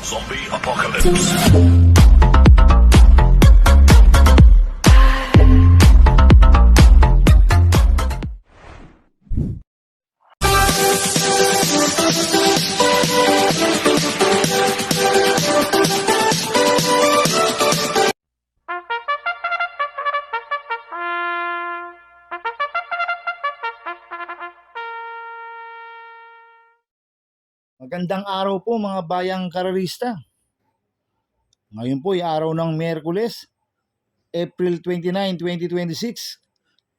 Zombie Apocalypse. Magandang araw po mga bayang karerista. Ngayon po ay araw ng Miyerkules, April 29, 2026.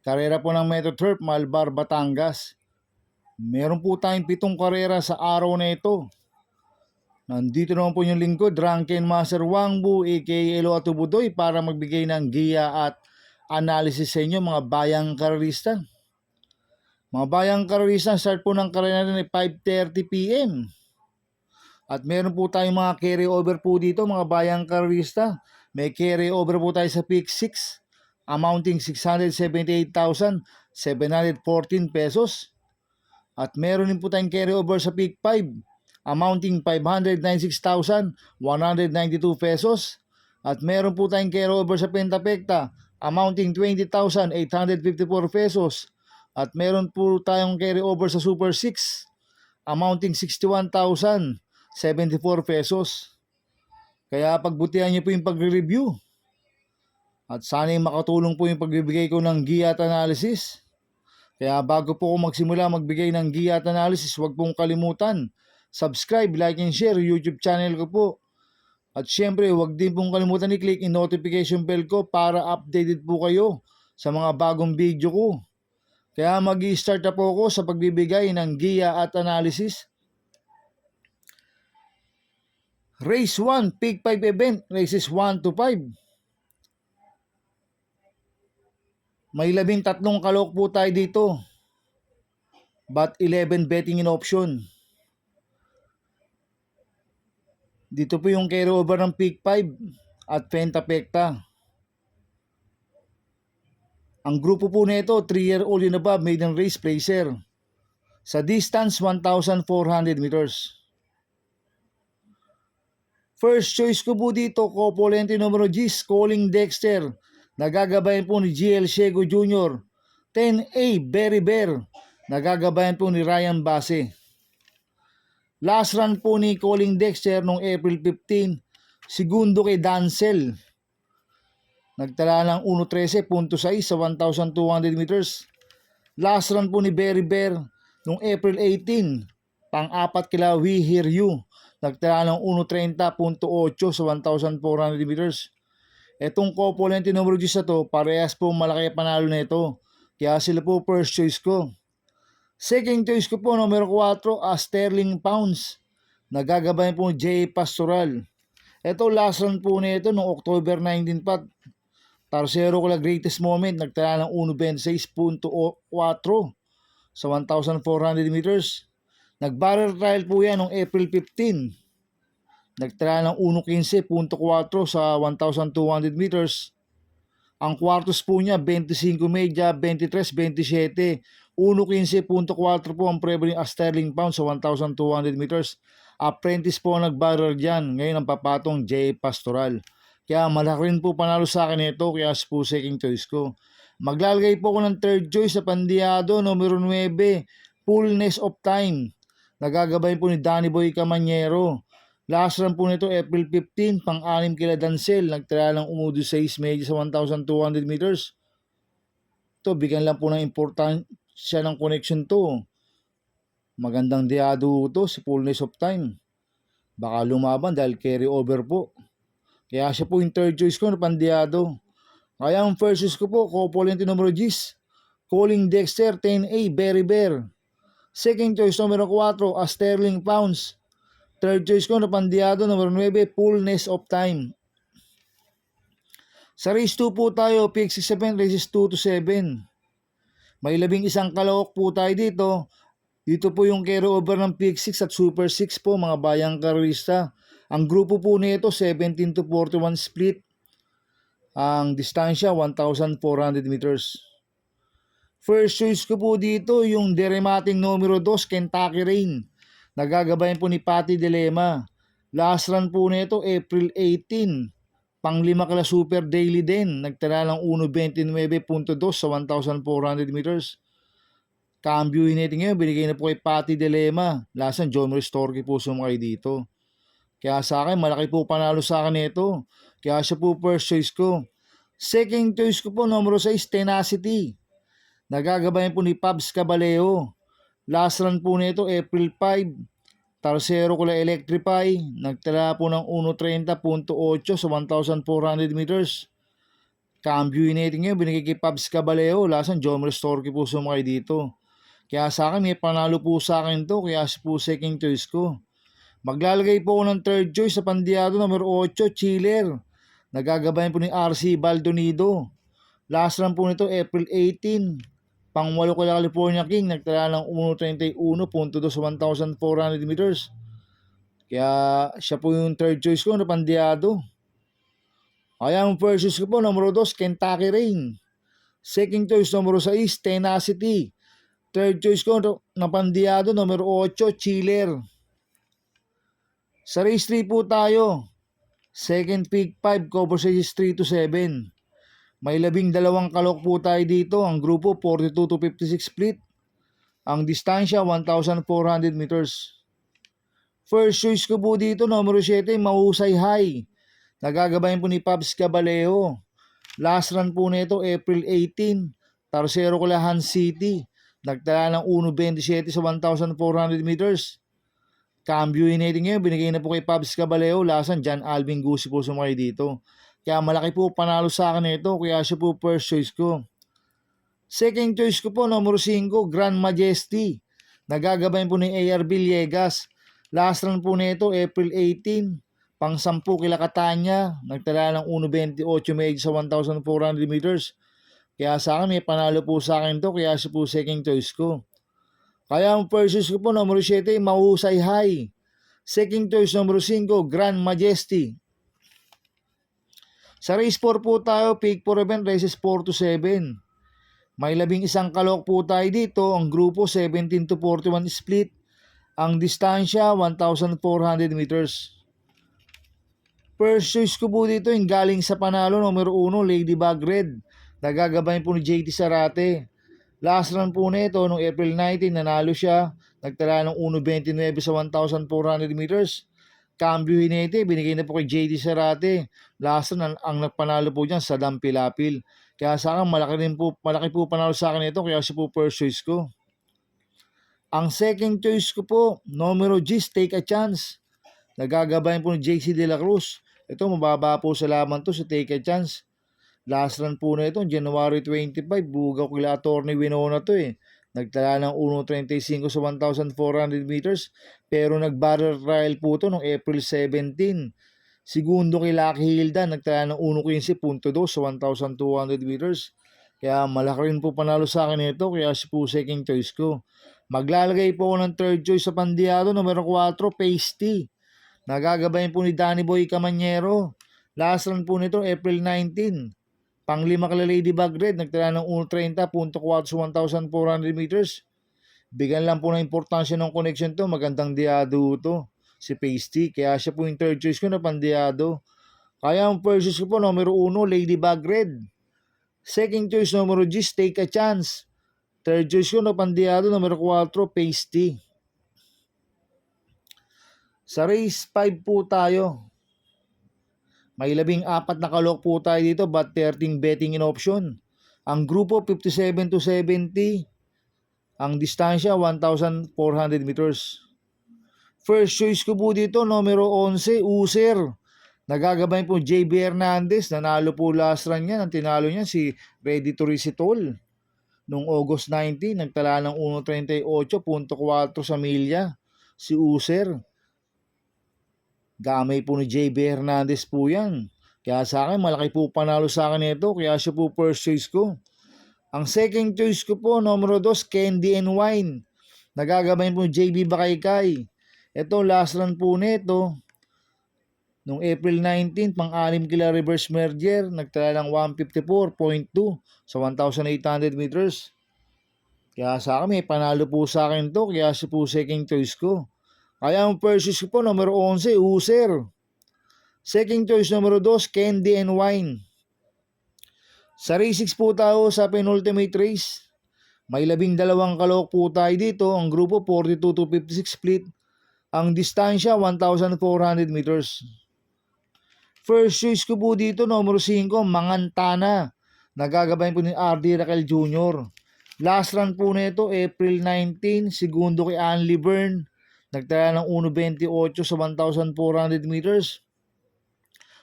Karera po ng Metro Turf, Malbar, Batangas. Meron po tayong 7 karera sa araw na ito. Nandito naman po yung lingkod, Drunken Master Wangbu, aka Elo Atubudoy, para magbigay ng giya at analysis sa inyo mga bayang karerista. Mga bayang karerista, start po ng karera natin ay 5:30 PM. At meron po tayong mga carry over po dito mga bayang karerista. May carry over po tayo sa Peak 6 amounting 678,714 pesos. At meron din po tayong carry over sa Peak 5 amounting 596,192 pesos. At meron po tayong carry over sa Pentapekta amounting 20,854 pesos. At meron po tayong carry over sa Super 6 amounting 61,074 pesos. Kaya pagbutihan niyo po yung pagre-review. At sana'y makatulong po yung pagbibigay ko ng giya at analysis. Kaya bago po ako magsimula magbigay ng giya at analysis, huwag pong kalimutan subscribe, like and share YouTube channel ko po. At syempre huwag din pong kalimutan i-click yung notification bell ko para updated po kayo sa mga bagong video ko. Kaya mag-i-start na po ako sa pagbibigay ng giya at analysis. Race 1, Peak 5 event, races 1 to 5. May 13 kalok po tayo dito, but 11 betting in option. Dito po yung carry over ng Peak 5 at Pentapekta. Ang grupo po nito, 3-year-old and above, maiden race placer. Sa distance, 1,400 meters. First choice ko po dito, Copolente numero G, Calling Dexter. Nagagabayan po ni GL Shego Jr. 10A, Berry Bear. Nagagabayan po ni Ryan Base. Last run po ni Calling Dexter noong April 15, segundo kay Dancel. Nagtala ng 1.13.6 sa 1,200 meters. Last run po ni Berry Bear noong April 18, pang-apat kila We Hear You. Nagtala ng 1.30.8 sa 1,400 meters. Etong Copolente numero 10 na to, parehas po malaki panalo na ito. Kaya sila po first choice ko. Second choice ko po, numero 4, Sterling Pounds. Nagagabayan po J. Pastoral. Ito last run po nito noong October 19 pa. Tarsero ko la greatest moment. Nagtala ng 1.26.4 sa 1,400 meters. Nag-barrel trial po yan noong April 15. Nagtala ng 1.15.4 sa 1,200 meters. Ang quartos po niya, 25 media, 23, 27. 1.15.4 po ang prevailing Sterling Pound sa 1,200 meters. Apprentice po ang nag-barrel dyan. Ngayon ang papatong J. Pastoral. Kaya malaki rin po panalo sa akin ito, kaya po second choice ko. Maglalagay po ako ng third choice sa Pandiado, numero 9, Fullness of Time. Nagagabay po ni Danny Boy Camanyero. Last run po nito April 15, pang-anim kila Dancel. Nagtala ng 1.16 medyo sa 1,200 meters. Ito, bigyan lang po ng importansya ng connection to. Magandang diado to, si Fullness of Time. Baka lumaban dahil carry over po. Kaya siya po yung third choice ko na Pandiado. Kaya ang first choice ko po, Copolente numero 10, Calling Dexter 10A, Berry Bear. Second choice numero 4, Sterling Pounds. Third choice ko na Pandiado numero 9, Fullness of Time. Sa race 2 po tayo, Peak 6 event, races 2 to 7. May 11 kalawak po tayo dito. Dito po yung carry over ng Peak 6 at Super 6 po mga bayang karerista. Ang grupo po nito 17 to 41 split. Ang distansya 1,400 meters. First choice ko po dito yung Deremating numero 2, Kentucky Rain. Nagagabayan po ni Patty Dilema. Last run po nito April 18. Pang-5 kila Super Daily din. Nagtala ng 1.29.2 sa 1,400 meters. Cambio natin ngayon, binigay na po kay Patty Dilema. Lasan, John Ristorki po sumakay dito. Kaya sa akin, malaki po panalo sa akin ito. Kaya siya po first choice ko. Second choice ko po, numero 6, Tenacity. Nagagabayan po ni Pabs Caballeo. Last run po nito, April 5. Tercero ko lang Electrify. Nagtala po ng 1.30.8 sa 1,400 meters. Cambio natin ngayon, binigay kay Pabs Caballeo. Lasan, John Ristorki po sumakay dito. Kaya sa akin, may panalo po sa akin to. Kaya siya po second choice ko. Maglalagay po ako ng third choice sa pandiado numero 8, Chiller. Nagagabayan po ni RC Baldonido. Last run po nito, April 18. Pang-8 ko California King. Nagtala ng 1.31.2 sa 1,400 meters. Kaya siya po yung third choice ko na pandiado. Kaya ang first choice ko po, numero 2, Kentucky Rain. Second choice, numero 6, Tenacity. Third choice ko na pandiado, numero 8, Chiller. Sa race 3 po tayo. Second pick 5, cover says 3 to 7. May 12 kalok po tayo dito. Ang grupo 42 to 56 split. Ang distansya 1,400 meters. First choice ko po dito, numero 7, Mahusay High. Nagagabayan po ni Pabs Caballeo. Last run po nito, April 18. Tercero ko lang City. Nagtala ng 1.27 sa 1,400 meters. Cambio natin ngayon, binigay na po kay Pabs Caballeo. Lasan, John Alvin Gusi po sumakay dito. Kaya malaki po panalo sa akin ito. Kaya siya po first choice ko. Second choice ko po, numero 5, Grand Majesty. Nagagabayan po ni AR Villegas. Last run po nito, April 18. Pang 10 kila Catania. Nagtala ng 1.28 medyo sa 1,400 meters. Kaya sa akin, may panalo po sa akin to. Kaya siya po second choice ko. Kaya ang first choice ko po, numero 7, Mahusay High. Second choice, numero 5, Grand Majesty. Sa race 4 po tayo, pick 4 event, races 4 to 7. May 11 kalok po tayo dito. Ang grupo 17 to 41 split. Ang distansya 1,400 meters. First choice ko po dito yung galing sa panalo, numero 1, Ladybug Red. Nagagabayan po ni JT Sarate. Last run po nito noong April 19, nanalo siya. Nagtala ng 1.29 sa 1,400 meters. Cambio hinete, binigay na po kay JT Sarate. Last run, ang nagpanalo po dyan sa Dampilapil. Kaya sa akin, malaki po panalo sa akin ito. Kaya siya po first choice ko. Ang second choice ko po, numero G, Take a Chance. Nagagabayan po ni JC De La Cruz. Ito, mababa po sa laman to sa Take a Chance. Last run po na ito, January 25, bugaw kila Attorney Winona to eh. Nagtala ng 1.35 sa 1,400 meters, pero nag-barrel trial po to noong April 17. Segundo kay Lucky Hilda, nagtala ng 1.15.2 sa 1,200 meters. Kaya malaki rin po panalo sa akin ito, kaya si po second choice ko. Maglalagay po ako ng third choice sa pandiado, numero 4, Pasty. Nagagabayan po ni Danny Boy Camanyero. Last run po nito, April 19. Pang-5 kala Ladybug Red, nagtala ng 1.30.4 sa 1,400 meters. Bigyan lang po ng importansya ng connection to. Magandang diado to, si Pasty. Kaya siya po yung third choice ko na pandiado. Kaya ang first choice ko po, numero 1, Ladybug Red. Second choice, numero G, Take a Chance. Third choice ko na pandiado, numero 4, Pasty. Sa race 5 po tayo. May 14 kalok po tayo dito, but 13 betting in option. Ang grupo 57 to 70. Ang distansya 1,400 meters. First choice ko po dito, numero 11, User. Nagagabayan po JB Hernandez. Nanalo po last run niya. Ang tinalo niya si Ready to Risitol. Noong August 19, nagtala ng 1.38.4 sa milya. Si User. Gamay po ni JB Hernandez po yan. Kaya sa akin, malaki po panalo sa akin ito. Kaya siya po first choice ko. Ang second choice ko po, numero 2, Candy and Wine. Nagagabayan po ni JB Bakaykay. Ito, last run po nito. Noong April 19, pang-6 kila reverse merger. Nagtala ng 154.2 sa 1,800 meters. Kaya sa akin, may panalo po sa akin to. Kaya siya po second choice ko. Kaya ang first choice ko po, numero 11, User. Second choice, numero 2, Candy and Wine. Sa race 6 po tayo sa penultimate race. May 12 kalahok po tayo dito. Ang grupo 42 to 56 split. Ang distansya 1,400 meters. First choice ko po dito, numero 5, Mangantana. Nagagabayan po ni RD Raquel Jr. Last run po nito, April 19, segundo kay Anli Byrne. Nagtaya ng 1.28 sa 1,400 meters.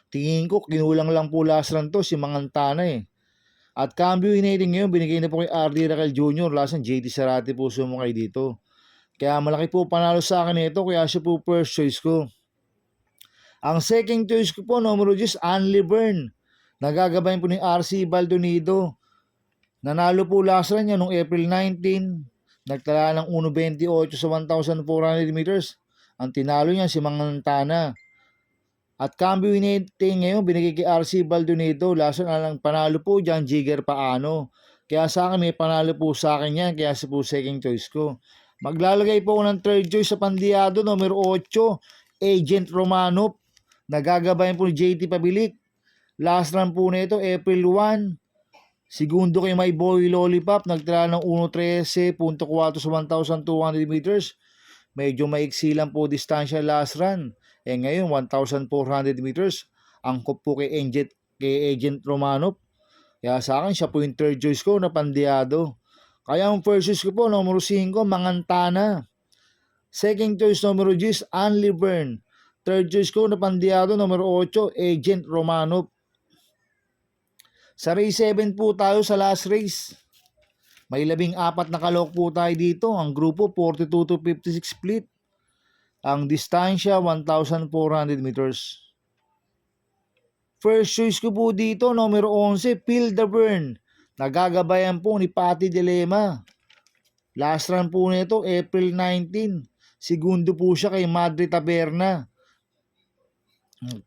Tingin ko, kinulang lang po last run to, si Mangantana eh. At cambio inating ngayon, binigay na po kay RD Raquel Jr. Last run, JT Sarate po sumukay dito. Kaya malaki po panalo sa akin ito, kaya siya po first choice ko. Ang second choice ko po, numero 10, Anli Byrne. Nagagabayan po ni RC Baldonido. Nanalo po last run niya noong April 19. Nagtala ng 1.28 sa 1,400 meters. Ang tinalo niya si Mangantana. At cambio inating ngayon, binigay kay RC Baldonido. Last run, ang panalo po dyan, Jigger Paano. Kaya sa akin, may panalo po sa akin yan. Kaya siya po second choice ko. Maglalagay po ng third choice sa pandiyado, numero 8, Agent Romanov. Nagagabayan po ni JT Pabilik. Last run po nito, April 1. Segundo kay My Boy Lollipop. Nagtala ng 1.13.4 sa 1,200 meters. Medyo maiksi lang po distansya last run. Ngayon, 1,400 meters. Angkop po kay Agent Romanov. Kaya sa akin, siya po yung third choice ko na pandiyado. Kaya ang first choice ko po, numero 5, Mangantana. Second choice, numero 10, Anli Byrne. Third choice ko na pandiyado, numero 8, Agent Romanov. Sa race 7 po tayo sa last race. May 14 na kalahok po tayo dito. Ang grupo 42 to 56 split. Ang distansya 1,400 meters. First choice ko po dito, numero 11, Phil the Burn. Nagagabayan po ni Patty Dilema. Last run po nito, April 19. Segundo po siya kay Madre Taberna.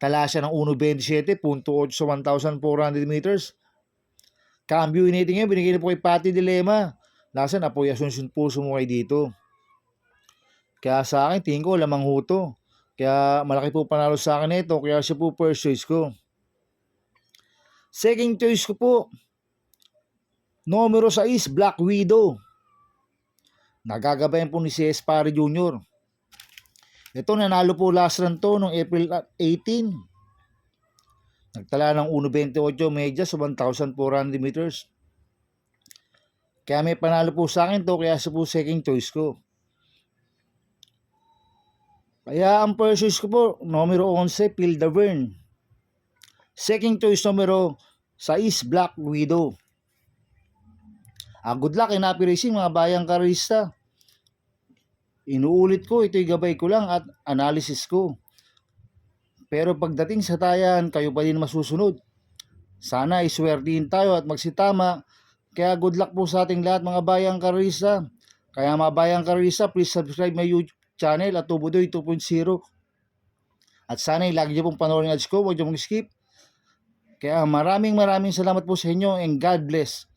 Tala siya ng 1.27.8 sa 1,400 meters. Cambio inating ngayon, binigay na po kay Patty Dilema. Last run, Apoy Asuncion po sumukay dito. Kaya sa akin, tingin ko lamang huto. Kaya malaki po panalo sa akin ito. Kaya siya po first choice ko. Second choice ko po, numero 6, Black Widow. Nagagabayan po ni CS Pare Jr. Ito, nanalo po last run to noong April 18. Nagtala ng 1.28 medya sa 1,400 meters. Kaya may panalo po sa akin to. Kaya siya po second choice ko. Kaya ang first choice ko po, numero 11, Phil the Burn. Second choice, numero 6, Black Widow. Good luck in happy racing mga bayang karista. Inuulit ko, ito'y gabay ko lang at analysis ko. Pero pagdating sa tayan, kayo pa din masusunod. Sana iswertihin tayo at magsitama. Kaya good luck po sa ating lahat mga bayang karista. Kaya mga bayang karista, please subscribe my YouTube channel at Tubudoy 2.0. At sana lagi niyo pong panoorin ads ko, huwag niyo mong skip. Kaya maraming salamat po sa inyo and God bless.